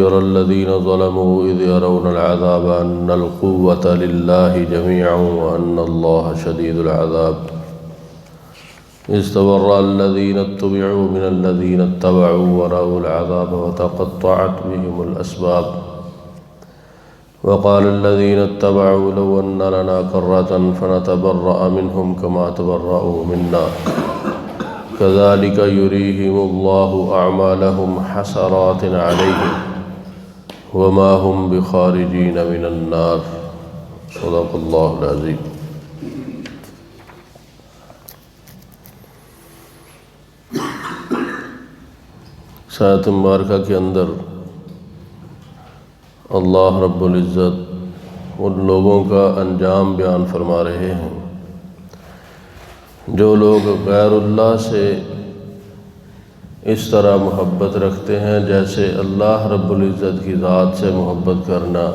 يرى الذين ظلموا إذ يرون العذاب أن القوة لله جميعا وأن الله شديد العذاب استبرأ الذين اتبعوا من الذين اتبعوا ورأوا العذاب وتقطعت بهم الأسباب وقال الذين اتبعوا لو أن لنا كرة فنتبرأ منهم كما تبرأوا منا كذلك يريهم الله أعمالهم حسرات عليهم وما هم بخارجين من النار صدق الله العظيم۔ سایت مبارکہ کے اندر اللہ رب العزت ان لوگوں کا انجام بیان فرما رہے ہیں جو لوگ غیر اللہ سے اس طرح محبت رکھتے ہیں جیسے اللہ رب العزت کی ذات سے محبت کرنا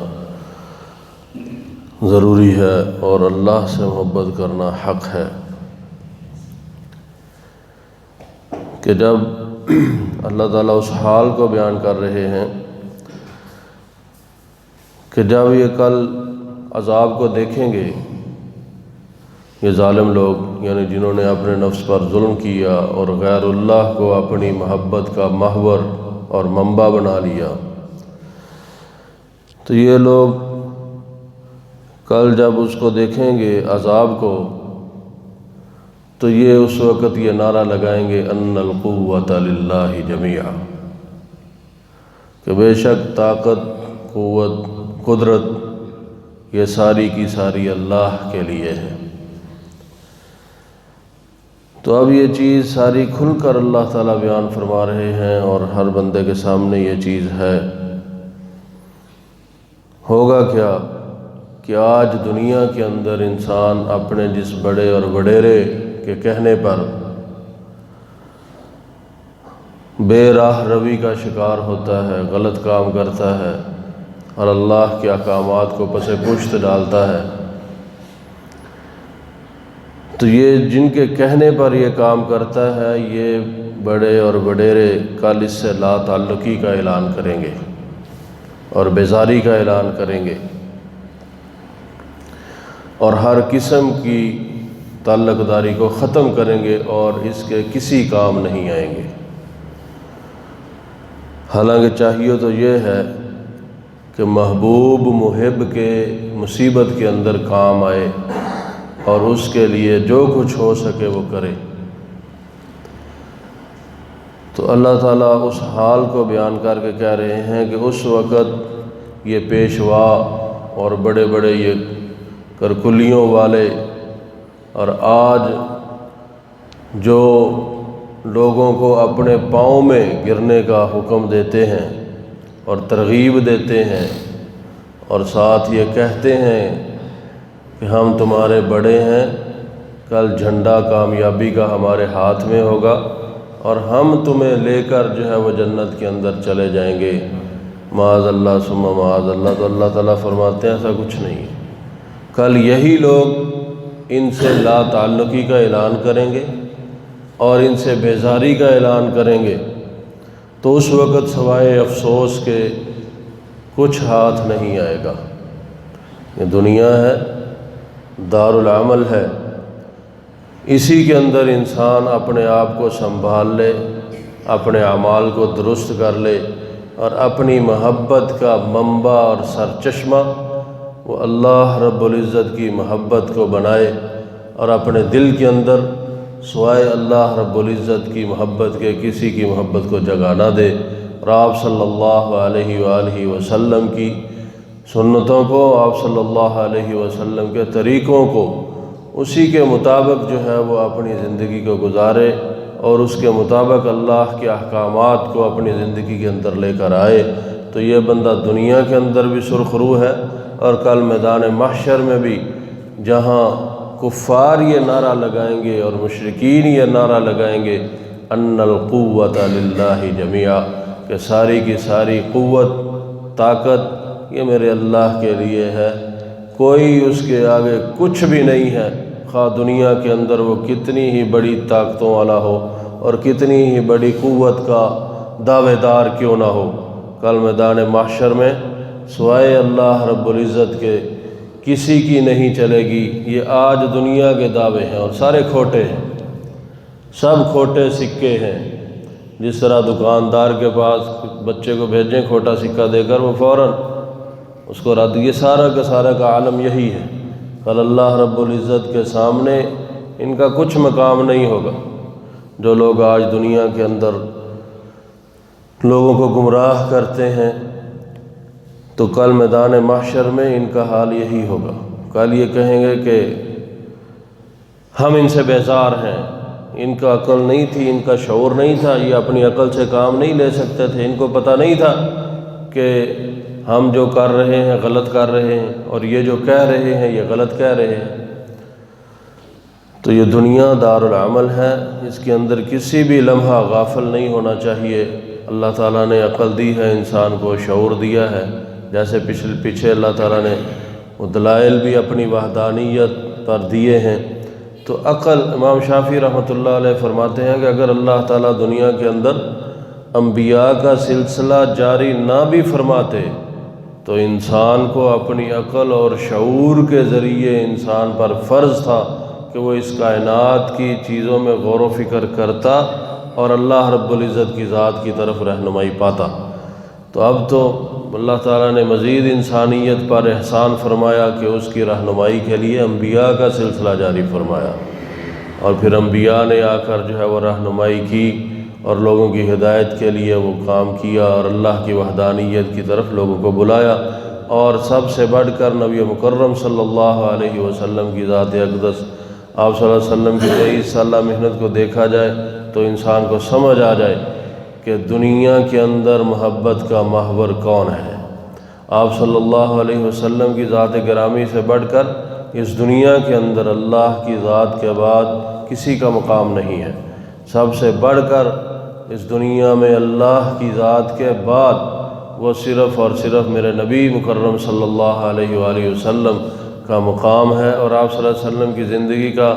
ضروری ہے اور اللہ سے محبت کرنا حق ہے، کہ جب اللہ تعالیٰ اس حال کو بیان کر رہے ہیں کہ جب یہ کل عذاب کو دیکھیں گے، یہ ظالم لوگ یعنی جنہوں نے اپنے نفس پر ظلم کیا اور غیر اللہ کو اپنی محبت کا محور اور منبع بنا لیا، تو یہ لوگ کل جب اس کو دیکھیں گے عذاب کو تو یہ اس وقت یہ نعرہ لگائیں گے ان القوۃ للہ جمیعا، کہ بے شک طاقت، قوت، قدرت یہ ساری کی ساری اللہ کے لیے ہے۔ تو اب یہ چیز ساری کھل کر اللہ تعالیٰ بیان فرما رہے ہیں اور ہر بندے کے سامنے یہ چیز ہے۔ ہوگا کیا کہ آج دنیا کے اندر انسان اپنے جس بڑے اور وڈیرے کے کہنے پر بے راہ روی کا شکار ہوتا ہے، غلط کام کرتا ہے اور اللہ کے احکامات کو پس پشت ڈالتا ہے، تو یہ جن کے کہنے پر یہ کام کرتا ہے یہ بڑے اور وڈیرے کل اس سے لا تعلقی کا اعلان کریں گے اور بیزاری کا اعلان کریں گے اور ہر قسم کی تعلق داری کو ختم کریں گے اور اس کے کسی کام نہیں آئیں گے۔ حالانکہ چاہیے تو یہ ہے کہ محبوب محب کے مصیبت کے اندر کام آئے اور اس کے لیے جو کچھ ہو سکے وہ کرے۔ تو اللہ تعالیٰ اس حال کو بیان کر کے کہہ رہے ہیں کہ اس وقت یہ پیشوا اور بڑے بڑے یہ کرکلیوں والے اور آج جو لوگوں کو اپنے پاؤں میں گرنے کا حکم دیتے ہیں اور ترغیب دیتے ہیں اور ساتھ یہ کہتے ہیں کہ ہم تمہارے بڑے ہیں، کل جھنڈا کامیابی کا ہمارے ہاتھ میں ہوگا اور ہم تمہیں لے کر جو ہے وہ جنت کے اندر چلے جائیں گے، معاذ اللہ ثم معاذ اللہ۔ تو اللہ تعالیٰ فرماتے ہیں ایسا کچھ نہیں ہے، کل یہی لوگ ان سے لا تعلقی کا اعلان کریں گے اور ان سے بیزاری کا اعلان کریں گے، تو اس وقت سوائے افسوس کے کچھ ہاتھ نہیں آئے گا۔ یہ دنیا ہے، دار العمل ہے، اسی کے اندر انسان اپنے آپ کو سنبھال لے، اپنے اعمال کو درست کر لے اور اپنی محبت کا منبع اور سرچشمہ وہ اللہ رب العزت کی محبت کو بنائے اور اپنے دل کے اندر سوائے اللہ رب العزت کی محبت کے کسی کی محبت کو جگہ نہ دے، اور آپ صلی اللہ علیہ وآلہ وسلم کی سنتوں کو، آپ صلی اللہ علیہ وسلم کے طریقوں کو اسی کے مطابق جو ہے وہ اپنی زندگی کو گزارے اور اس کے مطابق اللہ کے احکامات کو اپنی زندگی کے اندر لے کر آئے، تو یہ بندہ دنیا کے اندر بھی سرخ رو ہے اور کل میدان محشر میں بھی جہاں کفار یہ نعرہ لگائیں گے اور مشرکین یہ نعرہ لگائیں گے ان القوۃ للہ جمیعا، کہ ساری کی ساری قوت، طاقت یہ میرے اللہ کے لیے ہے، کوئی اس کے آگے کچھ بھی نہیں ہے، خواہ دنیا کے اندر وہ کتنی ہی بڑی طاقتوں والا ہو اور کتنی ہی بڑی قوت کا دعوے دار کیوں نہ ہو، کل میدان محشر میں سوائے اللہ رب العزت کے کسی کی نہیں چلے گی۔ یہ آج دنیا کے دعوے ہیں اور سارے کھوٹے ہیں، سب کھوٹے سکے ہیں۔ جس طرح دکاندار کے پاس بچے کو بھیجیں کھوٹا سکہ دے کر، وہ فوراً اس کو رد، یہ سارا کا سارا کا عالم یہی ہے۔ کل اللہ رب العزت کے سامنے ان کا کچھ مقام نہیں ہوگا۔ جو لوگ آج دنیا کے اندر لوگوں کو گمراہ کرتے ہیں تو کل میدان محشر میں ان کا حال یہی ہوگا۔ کل یہ کہیں گے کہ ہم ان سے بیزار ہیں، ان کا عقل نہیں تھی، ان کا شعور نہیں تھا، یہ اپنی عقل سے کام نہیں لے سکتے تھے، ان کو پتہ نہیں تھا کہ ہم جو کر رہے ہیں غلط کر رہے ہیں اور یہ جو کہہ رہے ہیں یہ غلط کہہ رہے ہیں۔ تو یہ دنیا دار العمل ہے، اس کے اندر کسی بھی لمحہ غافل نہیں ہونا چاہیے۔ اللہ تعالیٰ نے عقل دی ہے، انسان کو شعور دیا ہے، جیسے پیچھے اللہ تعالیٰ نے وہ دلائل بھی اپنی وحدانیت پر دیے ہیں۔ تو عقل، امام شافعی رحمۃ اللہ علیہ فرماتے ہیں کہ اگر اللہ تعالیٰ دنیا کے اندر انبیاء کا سلسلہ جاری نہ بھی فرماتے تو انسان کو اپنی عقل اور شعور کے ذریعے انسان پر فرض تھا کہ وہ اس کائنات کی چیزوں میں غور و فکر کرتا اور اللہ رب العزت کی ذات کی طرف رہنمائی پاتا۔ تو اب تو اللہ تعالیٰ نے مزید انسانیت پر احسان فرمایا کہ اس کی رہنمائی کے لیے انبیاء کا سلسلہ جاری فرمایا، اور پھر انبیاء نے آ کر جو ہے وہ رہنمائی کی اور لوگوں کی ہدایت کے لیے وہ کام کیا اور اللہ کی وحدانیت کی طرف لوگوں کو بلایا۔ اور سب سے بڑھ کر نبی مکرم صلی اللہ علیہ وسلم کی ذات اقدس، آپ صلی اللہ علیہ وسلم کی 23 سالہ محنت کو دیکھا جائے تو انسان کو سمجھ آ جائے کہ دنیا کے اندر محبت کا محور کون ہے۔ آپ صلی اللہ علیہ وسلم کی ذات گرامی سے بڑھ کر اس دنیا کے اندر اللہ کی ذات کے بعد کسی کا مقام نہیں ہے۔ سب سے بڑھ کر اس دنیا میں اللہ کی ذات کے بعد وہ صرف اور صرف میرے نبی مکرم صلی اللہ علیہ وآلہ وسلم کا مقام ہے۔ اور آپ صلی اللہ علیہ وسلم کی زندگی کا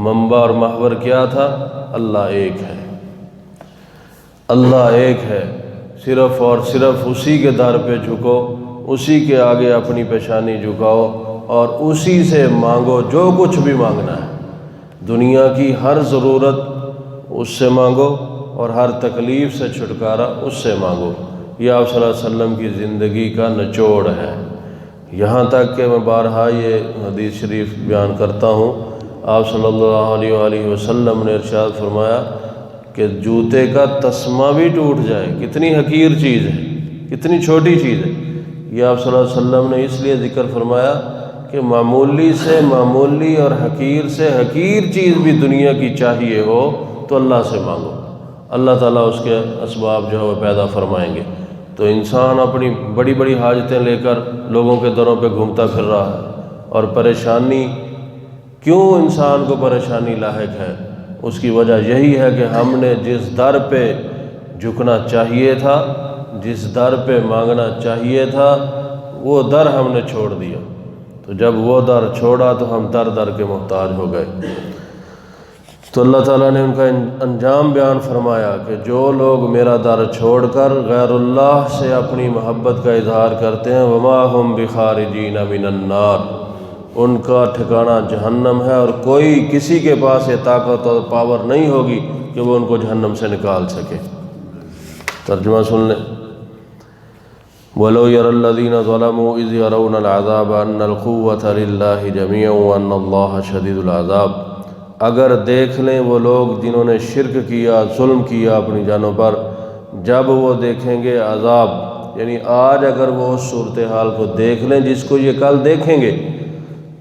منبع اور محور کیا تھا؟ اللہ ایک ہے، اللہ ایک ہے، صرف اور صرف اسی کے در پہ جھکو، اسی کے آگے اپنی پیشانی جھکاؤ اور اسی سے مانگو جو کچھ بھی مانگنا ہے۔ دنیا کی ہر ضرورت اس سے مانگو اور ہر تکلیف سے چھٹکارا اس سے مانگو۔ یہ آپ صلی اللہ علیہ وسلم کی زندگی کا نچوڑ ہے۔ یہاں تک کہ میں بارہا یہ حدیث شریف بیان کرتا ہوں، آپ صلی اللہ علیہ وآلہ وسلم نے ارشاد فرمایا کہ جوتے کا تسمہ بھی ٹوٹ جائے، کتنی حقیر چیز ہے، کتنی چھوٹی چیز ہے۔ یہ آپ صلی اللہ علیہ وسلم نے اس لیے ذکر فرمایا کہ معمولی سے معمولی اور حقیر سے حقیر چیز بھی دنیا کی چاہیے ہو تو اللہ سے مانگو، اللہ تعالیٰ اس کے اسباب جو ہے وہ پیدا فرمائیں گے۔ تو انسان اپنی بڑی بڑی حاجتیں لے کر لوگوں کے دروں پہ گھومتا پھر رہا ہے، اور پریشانی، کیوں انسان کو پریشانی لاحق ہے؟ اس کی وجہ یہی ہے کہ ہم نے جس در پہ جھکنا چاہیے تھا، جس در پہ مانگنا چاہیے تھا، وہ در ہم نے چھوڑ دیا۔ تو جب وہ در چھوڑا تو ہم در در کے محتاج ہو گئے۔ تو اللہ تعالیٰ نے ان کا انجام بیان فرمایا کہ جو لوگ میرا در چھوڑ کر غیر اللہ سے اپنی محبت کا اظہار کرتے ہیں، وما ہم بخارجین من النار، ان کا ٹھکانہ جہنم ہے، اور کوئی کسی کے پاس یہ طاقت اور پاور نہیں ہوگی کہ وہ ان کو جہنم سے نکال سکے۔ ترجمہ سن لیں۔ وَلَوْ يَرَى الَّذِينَ ظَلَمُوا إِذْ يَرَوْنَ الْعَذَابَ أَنَّ الْقُوَّةَ لِلَّهِ جَمِيعًا وَأَنَّ اللَّهَ شَدِيدُ الْعَذَابِ، اگر دیکھ لیں وہ لوگ جنہوں نے شرک کیا، ظلم کیا اپنی جانوں پر، جب وہ دیکھیں گے عذاب، یعنی آج اگر وہ اس صورتحال کو دیکھ لیں جس کو یہ کل دیکھیں گے،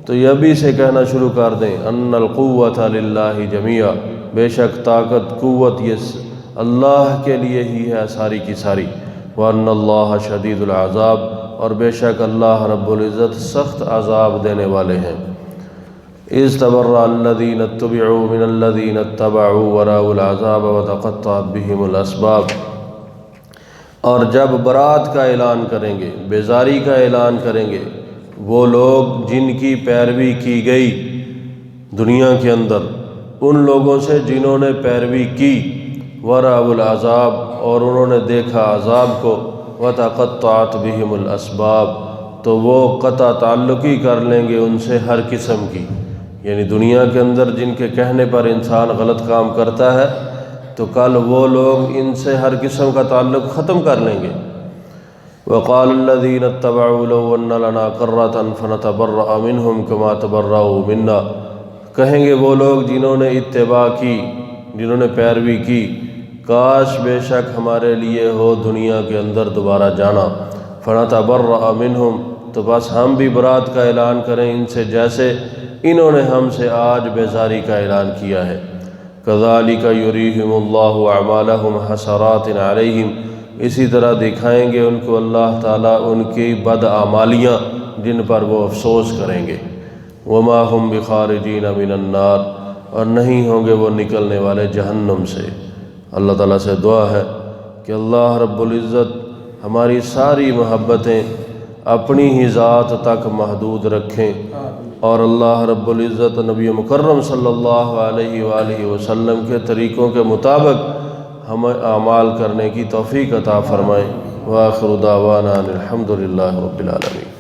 تو یہ بھی سے کہنا شروع کر دیں ان القوۃ للہ جمیعا، بے شک طاقت قوت یہ اللہ کے لیے ہی ہے ساری کی ساری، وان اللہ شدید العذاب، اور بے شک اللہ رب العزت سخت عذاب دینے والے ہیں۔ اذ تبرأ الذین اتبعوا من الذین اتبعوا ورأوا العذاب وتقطعت بهم الاسباب، اور جب برات کا اعلان کریں گے، بیزاری کا اعلان کریں گے وہ لوگ جن کی پیروی کی گئی دنیا کے اندر، ان لوگوں سے جنہوں نے پیروی کی، ورأوا العذاب، اور انہوں نے دیکھا عذاب کو، وتقطعت بہم الاسباب، تو وہ قطع تعلقی کر لیں گے ان سے ہر قسم کی، یعنی دنیا کے اندر جن کے کہنے پر انسان غلط کام کرتا ہے تو کل وہ لوگ ان سے ہر قسم کا تعلق ختم کر لیں گے۔ وقال الذين اتبعوا لو ان لنا كرة فنتبرأ منهم كما تبرؤوا منا، کہیں گے وہ لوگ جنہوں نے اتباع کی، جنہوں نے پیروی کی، کاش بے شک ہمارے لیے ہو دنیا کے اندر دوبارہ جانا، فنتبرأ منهم، تو بس ہم بھی برات کا اعلان کریں ان سے جیسے انہوں نے ہم سے آج بیزاری کا اعلان کیا ہے۔ كذلك يريهم الله اعمالهم حسرات عليهم، اسی طرح دکھائیں گے ان کو اللہ تعالیٰ ان کی بدعمالیاں جن پر وہ افسوس کریں گے۔ وما هم بخارجین من النار، اور نہیں ہوں گے وہ نکلنے والے جہنم سے۔ اللہ تعالیٰ سے دعا ہے کہ اللہ رب العزت ہماری ساری محبتیں اپنی ہی ذات تک محدود رکھیں، اور اللہ رب العزت نبی مکرم صلی اللہ علیہ وآلہ وسلم کے طریقوں کے مطابق ہمیں اعمال کرنے کی توفیق عطا فرمائیں۔ وآخر دعوانا الحمد للہ رب العالمین۔